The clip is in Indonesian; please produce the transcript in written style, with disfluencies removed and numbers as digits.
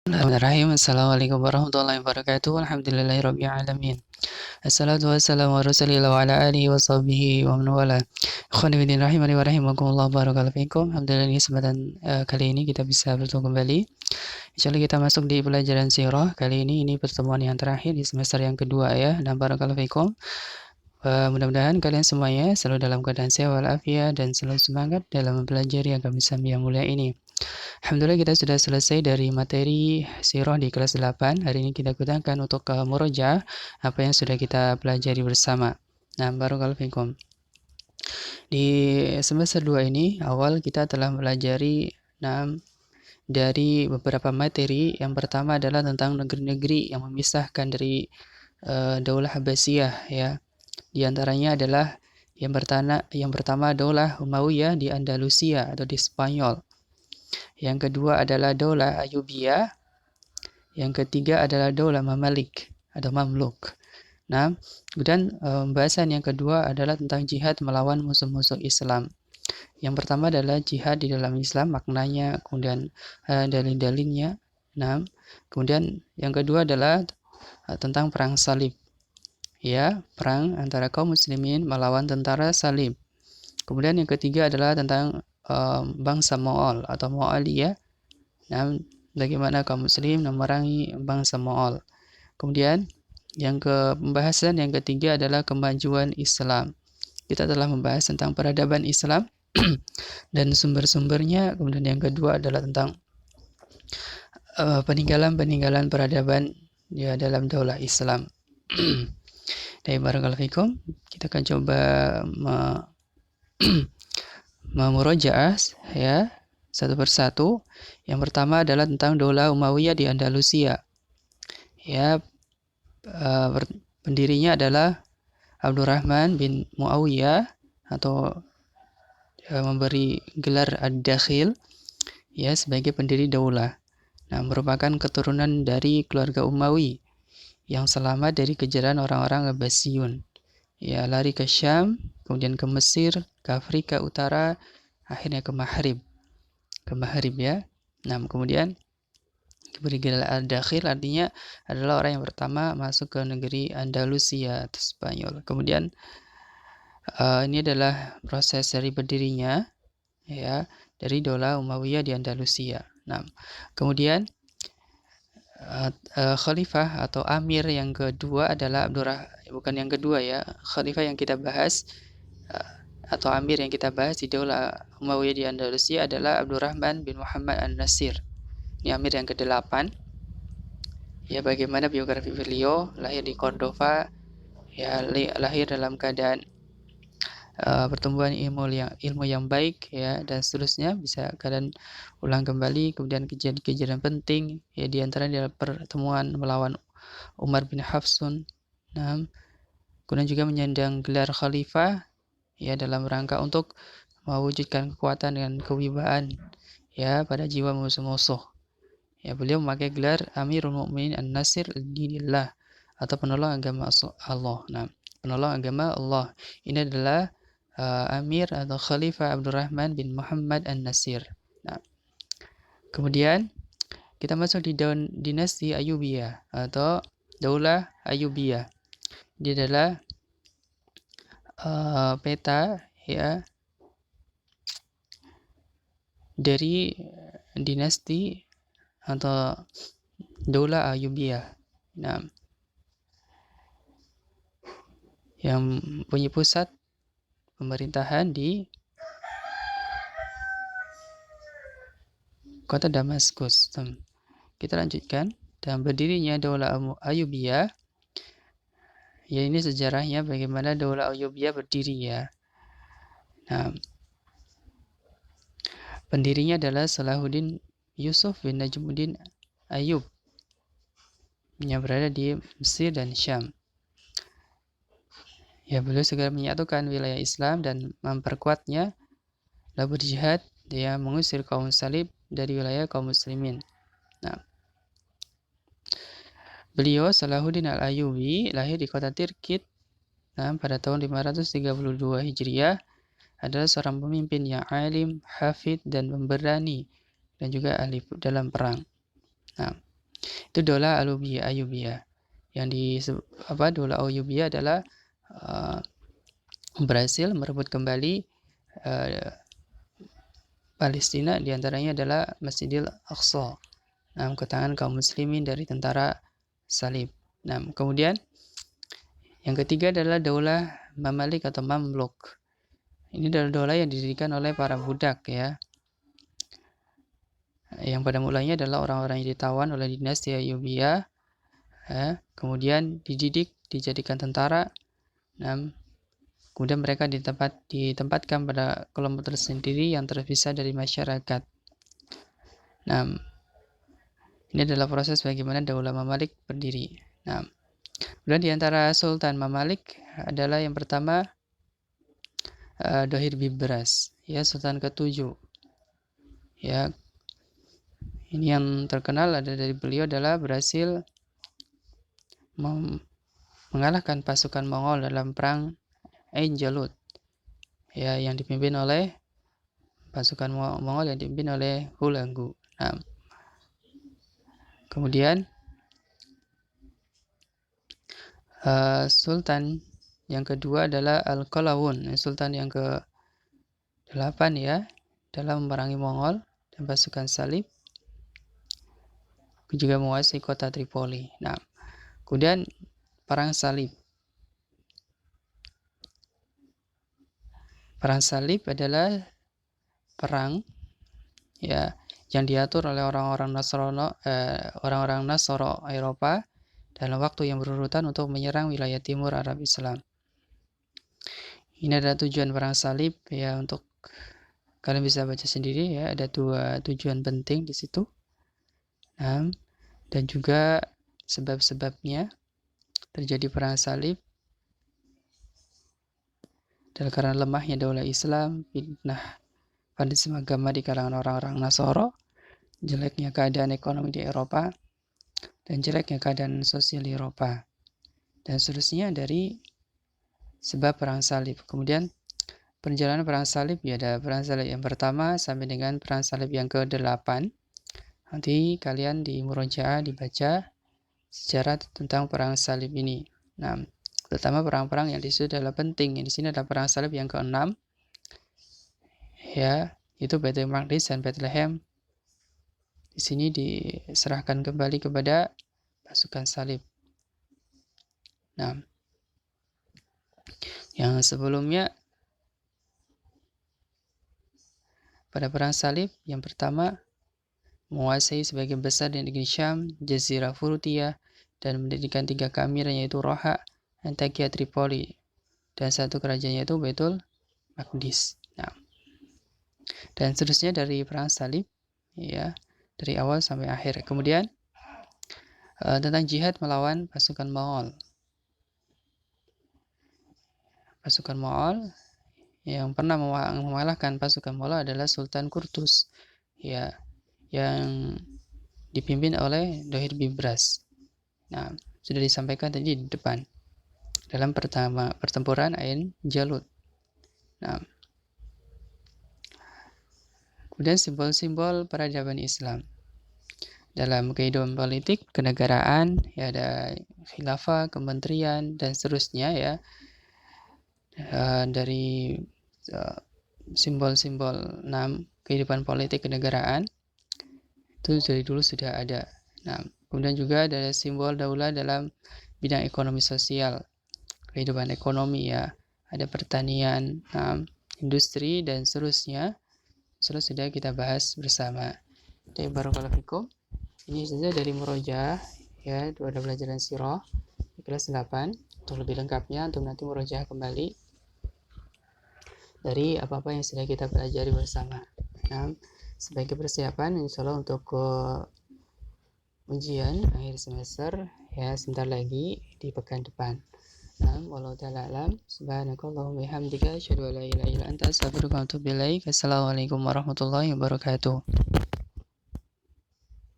Bismillahirrahmanirrahim. Assalamualaikum warahmatullahi wabarakatuh. Alhamdulillahirabbil alamin. Assalatu wassalamu ala Rasulillah wa ala alihi wa sahbihi wa man wala. Ikhwani fillah rahimani wa rahimakumullah, barakallahu fikum. Alhamdulillah, di kesempatan kali ini kita bisa bertemu kembali. Insyaallah kita masuk di pelajaran sirah. Kali ini pertemuan yang terakhir di semester yang kedua ya. Dan barakallahu fikum. Mudah-mudahan kalian semuanya selalu dalam keadaan sehat walafiat dan selalu semangat dalam mempelajari agama Islam yang mulia ini. Alhamdulillah kita sudah selesai dari materi sirah di kelas 8. Hari ini kita gunakan untuk murojaah apa yang sudah kita pelajari bersama. Nah, barakallahu fikum. Di semester 2 ini awal kita telah pelajari dari beberapa materi. Yang pertama adalah tentang negeri-negeri yang memisahkan dari Daulah Abbasiyah ya. Di antaranya adalah yang pertama Daulah Umayyah di Andalusia atau di Spanyol. Yang kedua adalah Daulah Ayyubiyah. Yang ketiga adalah Daulah Mamalik atau Mamluk. Nah, kemudian pembahasan yang kedua adalah tentang jihad melawan musuh-musuh Islam. Yang pertama adalah jihad di dalam Islam, maknanya, kemudian dalil-dalilnya. Nah, kemudian yang kedua adalah tentang perang salib. Ya, perang antara kaum muslimin melawan tentara salib. Kemudian yang ketiga adalah tentang bangsa Mo'ol atau Mo'aliyah. Nah, bagaimana kaum muslim memerangi bangsa Mo'ol. Kemudian pembahasan yang ketiga adalah kemajuan Islam. Kita telah membahas tentang peradaban Islam dan sumber-sumbernya. Kemudian yang kedua adalah tentang peninggalan-peninggalan peradaban ya dalam daulah Islam. Dari barakallahu fikum, kita akan coba memurojaah ya satu persatu. Yang pertama adalah tentang Daulah Umayyah di Andalusia. Ya, pendirinya adalah Abdurrahman bin Muawiyah atau memberi gelar Ad-Dakhil ya sebagai pendiri daulah. Nah, merupakan keturunan dari keluarga Umawi yang selamat dari kejaran orang-orang Abbasiyun. Ya, lari ke Syam, kemudian ke Mesir, ke Afrika Utara, akhirnya ke Maghrib ya. Nah, kemudian diberi gelar Ad-Dakhil, artinya adalah orang yang pertama masuk ke negeri Andalusia atau Spanyol. Kemudian ini adalah proses dari berdirinya ya dari Daulah Umayyah di Andalusia. Nah, kemudian khalifah atau amir yang kedua adalah bukan yang kedua ya, khalifah yang kita bahas atau amir yang kita bahas di Daulah Umayyah di Andalusia adalah Abdurrahman bin Muhammad An-Nasir. Ini amir yang ke-8. Ya, bagaimana biografi beliau? Lahir di Cordova, ya lahir dalam keadaan pertumbuhan ilmu yang baik ya dan seterusnya, bisa keadaan ulang kembali. Kemudian kejadian penting ya di antaranya adalah pertemuan melawan Umar bin Hafsun. Nah, kemudian juga menyandang gelar khalifah ya dalam rangka untuk mewujudkan kekuatan dan kewibawaan ya pada jiwa musuh-musuh. Ya, beliau memakai gelar Amirul Mukminin An-Nasir Dinillah atau penolong agama Allah. Nah, penolong agama Allah ini adalah Amir atau Khalifah Abdurrahman bin Muhammad An-Nasir. Nah, kemudian kita masuk di dinasti Ayyubiyah atau Daulah Ayyubiyah. Dia adalah peta ya dari dinasti atau Daulah Ayyubiyah. Nah, yang punya pusat pemerintahan di kota Damaskus. Kita lanjutkan. Dan berdirinya Daulah Ayyubiyah. Ya, ini sejarahnya bagaimana Daulah Ayyubiyah berdiri ya. Nah, pendirinya adalah Salahuddin Yusuf bin Najmuddin Ayyub yang berada di Mesir dan Syam. Ya, beliau segera menyatukan wilayah Islam dan memperkuatnya, lalu berjihad dia mengusir kaum salib dari wilayah kaum muslimin. Nah, beliau Salahuddin Al-Ayyubi lahir di kota Tirkit pada tahun 532 Hijriah. Adalah seorang pemimpin yang alim, hafid, dan pemberani, dan juga ahli dalam perang. Nah, Itu Daulah Ayyubiyah. Yang di Daulah Ayyubiyah adalah berhasil merebut kembali Palestina, diantaranya adalah Masjidil Aqsa, ke tangan kaum muslimin dari tentara salib. Kemudian yang ketiga adalah Daulah Mamalik atau Mamluk. Ini adalah daulah yang didirikan oleh para budak, ya. Yang pada mulanya adalah orang-orang yang ditawan oleh dinasti Ayyubiyah, kemudian dididik, dijadikan tentara. Kemudian mereka ditempatkan pada kelompok tersendiri yang terpisah dari masyarakat. Ini adalah proses bagaimana Daulah Mamalik berdiri. Kemudian di antara Sultan Mamalik adalah yang pertama Dohir Bibras, ya, Sultan ke-7. Ya, ini yang terkenal ada dari beliau adalah berhasil mengalahkan pasukan Mongol dalam perang Ain Jalut, ya, yang dipimpin oleh pasukan Mongol yang dipimpin oleh Hulaggu. Kemudian Sultan yang kedua adalah Al-Qalawun, Sultan yang ke-8, ya, dalam memerangi Mongol dan pasukan salib, juga menguasai kota Tripoli. Kemudian perang salib. Perang salib adalah perang, ya, yang diatur oleh orang-orang Nasoro Eropa dalam waktu yang berurutan untuk menyerang wilayah timur Arab Islam. Ini adalah tujuan perang salib, ya, untuk kalian bisa baca sendiri, ya, ada 2 tujuan penting di situ. Dan juga sebab-sebabnya terjadi perang salib adalah karena lemahnya daulah Islam, fitnah fanatisme agama di kalangan orang-orang Nasoro, jeleknya keadaan ekonomi di Eropa, dan jeleknya keadaan sosial di Eropa, dan seterusnya dari sebab perang salib. Kemudian perjalanan perang salib, ya, ada perang salib yang pertama sampai dengan perang salib yang ke-8. Nanti kalian di Murojaah dibaca sejarah tentang perang salib ini. Terutama perang-perang yang di situ adalah penting. Yang di sini adalah perang salib yang ke-6, ya, itu Baitul Maqdis dan Bethlehem. Di sini diserahkan kembali kepada pasukan salib. Yang sebelumnya pada perang salib yang pertama menguasai sebagian besar di negeri Syam, Jazirah Furutiyah, dan mendirikan 3 kamir, yaitu Roha, Antakya, Tripoli, dan satu kerajaan yaitu Baitul Maqdis. Dan seterusnya dari perang salib, ya, dari awal sampai akhir. Kemudian tentang jihad melawan pasukan Mongol. Pasukan Mongol yang pernah mengalahkan pasukan Mongol adalah Sultan Kurtus, ya, yang dipimpin oleh Dohir Bibras. Sudah disampaikan tadi di depan dalam pertempuran Ain Jalut. Kemudian simbol-simbol peradaban Islam dalam kehidupan politik kenegaraan, ya, ada khilafah, kementerian, dan seterusnya, ya. Dari simbol-simbol kehidupan politik kenegaraan itu dari dulu sudah ada. Kemudian juga ada simbol daulah dalam bidang ekonomi sosial, kehidupan ekonomi, ya, ada pertanian, industri, dan seterusnya. Sudah kita bahas bersama. Jadi barakallahu fikum. Ini saja dari Murojaah, ya, ada pelajaran sirah di kelas 8. Untuk lebih lengkapnya untuk nanti murojaah kembali dari apa-apa yang sudah kita pelajari bersama. Sebagai persiapan insyaallah untuk ujian akhir semester, ya, sebentar lagi di pekan depan. Wallahu ta'ala alam. Subhanakallahumma bihamdika asyhadu an la ilaha illa anta astaghfiruka wa atubu ilaik. Assalamualaikum warahmatullahi wabarakatuh.